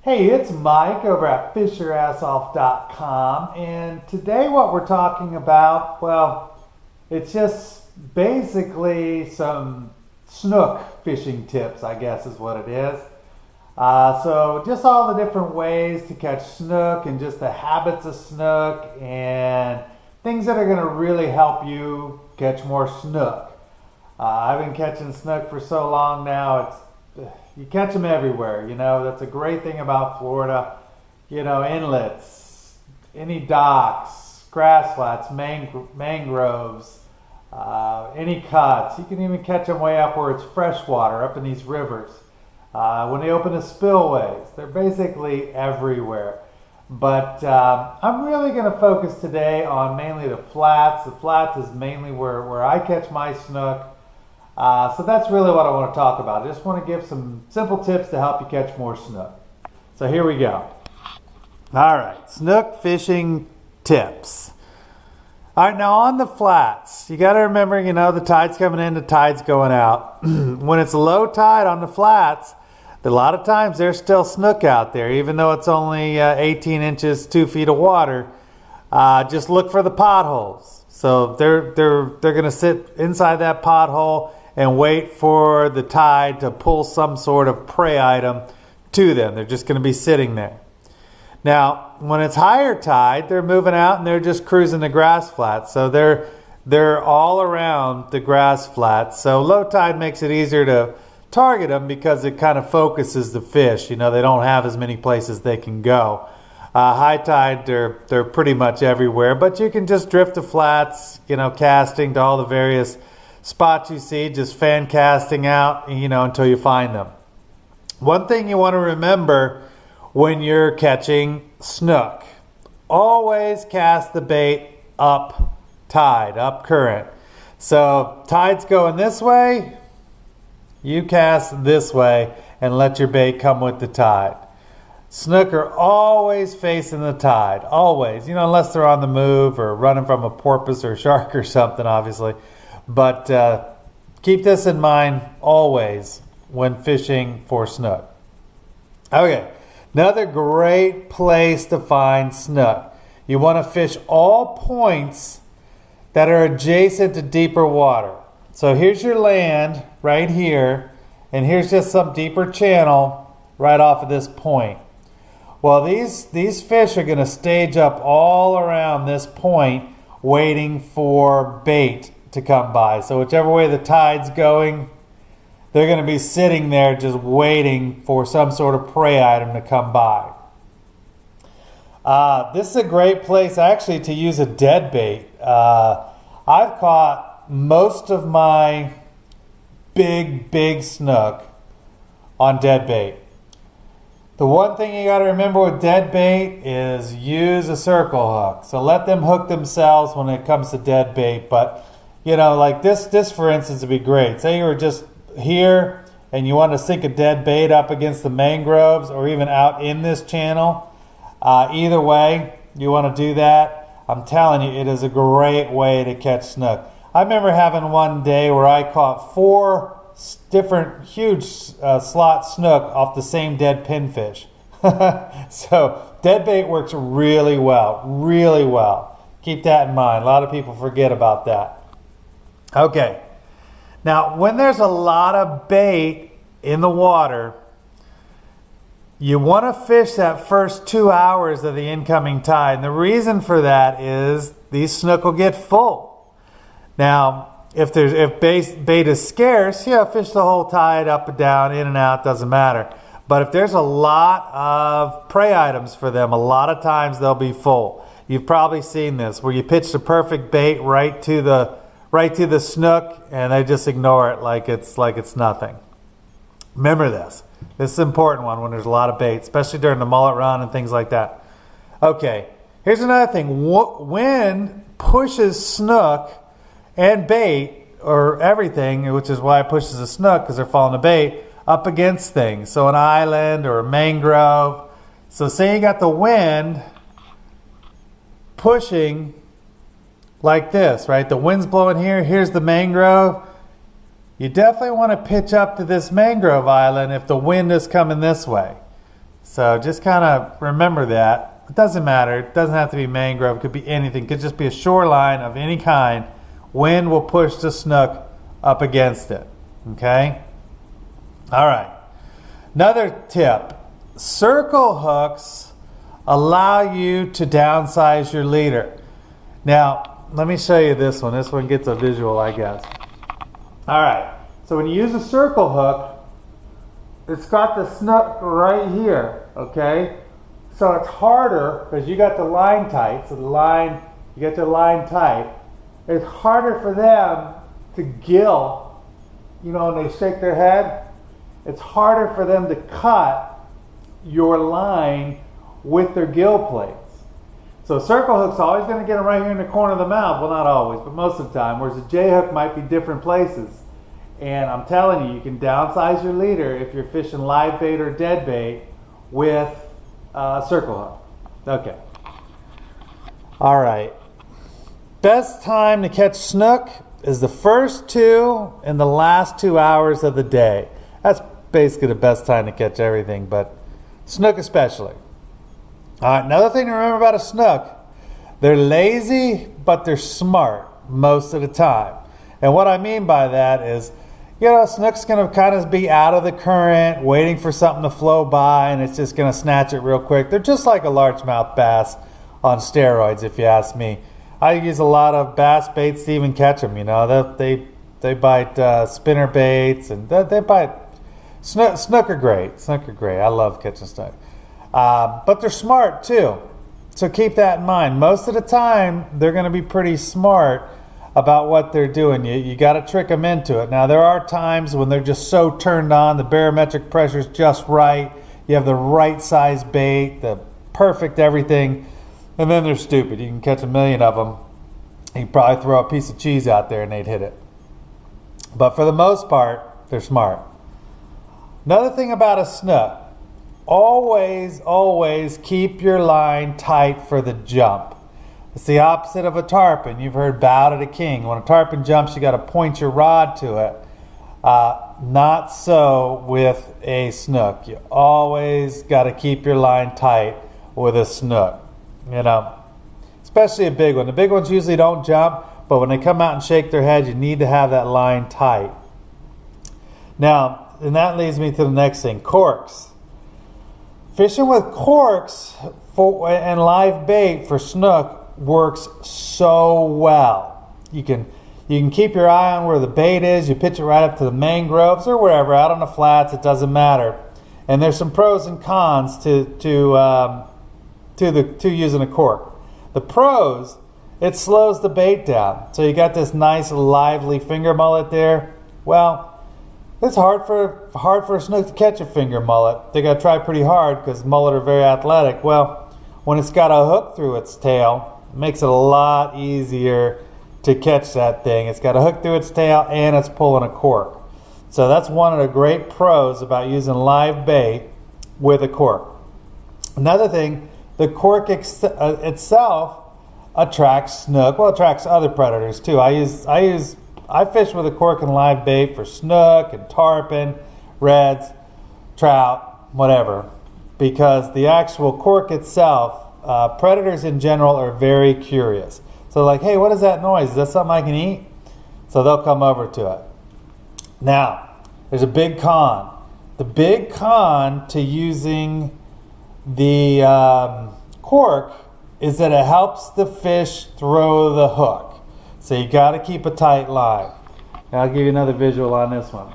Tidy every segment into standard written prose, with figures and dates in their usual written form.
Hey, it's Mike over at fishyourassoff.com, and today what we're talking about, well, it's just basically some snook fishing tips, I guess is what it is. So just all the different ways to catch snook and just the habits of snook and things that are going to really help you catch more snook. I've been catching snook for so long now, you catch them everywhere, that's a great thing about Florida. Inlets, any docks, grass flats, mangroves, any cuts. You can even catch them way up where it's freshwater, up in these rivers. When they open the spillways, they're basically everywhere. But I'm really going to focus today on mainly the flats. The flats is mainly where I catch my snook. So that's really what I want to talk about. I just want to give some simple tips to help you catch more snook. So here we go. All right, snook fishing tips. All right, now on the flats, you got to remember, the tide's coming in, the tide's going out. When it's low tide on the flats, a lot of times there's still snook out there, even though it's only 18 inches, 2 feet of water. Just look for the potholes. So they're going to sit inside that pothole and wait for the tide to pull some sort of prey item to them. They're just going to be sitting there. Now, when it's higher tide, they're moving out and they're just cruising the grass flats. So they're all around the grass flats. So low tide makes it easier to target them because it kind of focuses the fish. They don't have as many places they can go. High tide, they're pretty much everywhere, but you can just drift the flats, casting to all the various spots you see, just fan casting out, until you find them. One thing you want to remember when you're catching snook, always cast the bait up tide, up current. So tide's going this way, you cast this way and let your bait come with the tide. Snook are always facing the tide, always, unless they're on the move or running from a porpoise or shark or something, obviously. But keep this in mind always when fishing for snook. Okay, another great place to find snook. You want to fish all points that are adjacent to deeper water. So here's your land right here, and here's just some deeper channel right off of this point. Well, these fish are going to stage up all around this point waiting for bait to come by. So whichever way the tide's going, they're going to be sitting there just waiting for some sort of prey item to come by. This is a great place actually to use a dead bait. I've caught most of my big snook on dead bait. The one thing you got to remember with dead bait is use a circle hook. So let them hook themselves when it comes to dead bait. But like this for instance would be great. Say you were just here and you want to sink a dead bait up against the mangroves or even out in this channel. Either way, you want to do that. I'm telling you, it is a great way to catch snook. I remember having one day where I caught 4 different huge slot snook off the same dead pinfish. So dead bait works really well, really well. Keep that in mind. A lot of people forget about that. Okay, now when there's a lot of bait in the water, you want to fish that first 2 hours of the incoming tide. And the reason for that is these snook will get full. Now, if bait is scarce, fish the whole tide up and down, in and out, doesn't matter. But if there's a lot of prey items for them, a lot of times they'll be full. You've probably seen this, where you pitch the perfect bait right to the snook, and they just ignore it like it's nothing. Remember this. This is an important one when there's a lot of bait, especially during the mullet run and things like that. Okay, here's another thing. Wind pushes snook and bait, or everything, which is why it pushes the snook, because they're following the bait, up against things. So an island or a mangrove. So say you got the wind pushing like this, right? The wind's blowing here, here's the mangrove. You definitely want to pitch up to this mangrove island if the wind is coming this way. So just kind of remember that. It doesn't matter. It doesn't have to be mangrove. It could be anything. It could just be a shoreline of any kind. Wind will push the snook up against it. Okay? All right. Another tip. Circle hooks allow you to downsize your leader. Now, let me show you this one. This one gets a visual, I guess. All right. So when you use a circle hook, it's got the snook right here, okay? So it's harder because you got the line tight. So you get the line tight. It's harder for them to gill, when they shake their head. It's harder for them to cut your line with their gill plates. So circle hook's always going to get them right here in the corner of the mouth. Well, not always, but most of the time. Whereas a J hook might be different places. And I'm telling you, you can downsize your leader if you're fishing live bait or dead bait with a circle hook. Okay. All right. Best time to catch snook is the first 2 and the last 2 hours of the day. That's basically the best time to catch everything, but snook especially. All right, another thing to remember about a snook, they're lazy, but they're smart most of the time. And what I mean by that is, snook's going to kind of be out of the current, waiting for something to flow by, and it's just going to snatch it real quick. They're just like a largemouth bass on steroids, if you ask me. I use a lot of bass baits to even catch them. They bite spinner baits, and they bite. Snook are great. Snook are great. I love catching snook. But they're smart too. So keep that in mind. Most of the time, they're going to be pretty smart about what they're doing. You got to trick them into it. Now, there are times when they're just so turned on, the barometric pressure's just right, you have the right size bait, the perfect everything, and then they're stupid. You can catch a million of them. You can probably throw a piece of cheese out there and they'd hit it. But for the most part, they're smart. Another thing about a snook, always keep your line tight for the jump. It's the opposite of a tarpon. You've heard bow to the king. When a tarpon jumps, you got to point your rod to it. Not so with a snook. You always got to keep your line tight with a snook. Especially a big one. The big ones usually don't jump, but when they come out and shake their head, you need to have that line tight. Now, and that leads me to the next thing, corks. Fishing with corks and live bait for snook works so well. You can keep your eye on where the bait is. You pitch it right up to the mangroves or wherever, out on the flats. It doesn't matter. And there's some pros and cons to using a cork. The pros, it slows the bait down. So you got this nice lively finger mullet there. Well, it's hard for a snook to catch a finger mullet. They got to try pretty hard because mullet are very athletic. Well, when it's got a hook through its tail, it makes it a lot easier to catch that thing. It's got a hook through its tail and it's pulling a cork. So that's one of the great pros about using live bait with a cork. Another thing, the cork itself attracts snook. Well, it attracts other predators too. I fish with a cork and live bait for snook and tarpon, reds, trout, whatever, because the actual cork itself, predators in general are very curious. So like, hey, what is that noise? Is that something I can eat? So they'll come over to it. Now, there's a big con. The big con to using the cork is that it helps the fish throw the hook. So you got to keep a tight line. Now I'll give you another visual on this one.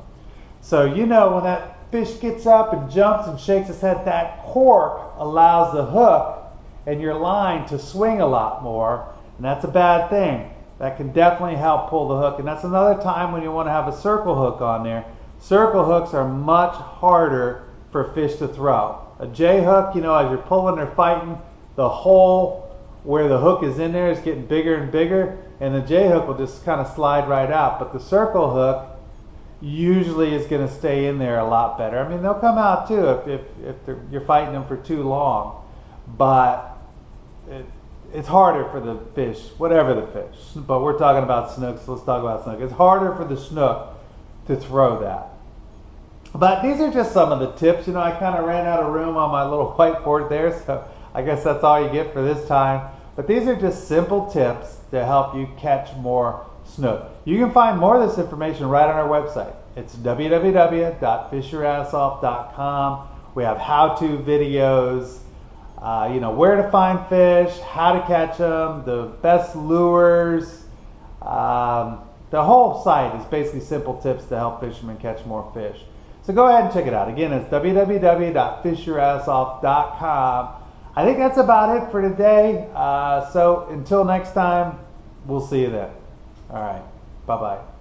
So when that fish gets up and jumps and shakes its head, that cork allows the hook and your line to swing a lot more, and that's a bad thing. That can definitely help pull the hook, and that's another time when you want to have a circle hook on there. Circle hooks are much harder for fish to throw. A J hook, as you're pulling or fighting, the hole where the hook is in there is getting bigger and bigger, and the J hook will just kind of slide right out. But the circle hook usually is going to stay in there a lot better. I mean, they'll come out too if you're fighting them for too long, but it's harder for the fish, whatever the fish. But we're talking about snooks, so let's talk about snook. It's harder for the snook to throw that. But these are just some of the tips. You know, I kind of ran out of room on my little whiteboard there, so I guess that's all you get for this time. But these are just simple tips to help you catch more snook. You can find more of this information right on our website. It's www.fishyourassoff.com. We have how-to videos, you know, where to find fish, how to catch them, the best lures. The whole site is basically simple tips to help fishermen catch more fish. So go ahead and check it out. Again, it's www.fishyourassoff.com. I think that's about it for today. So until next time, we'll see you then. All right. Bye-bye.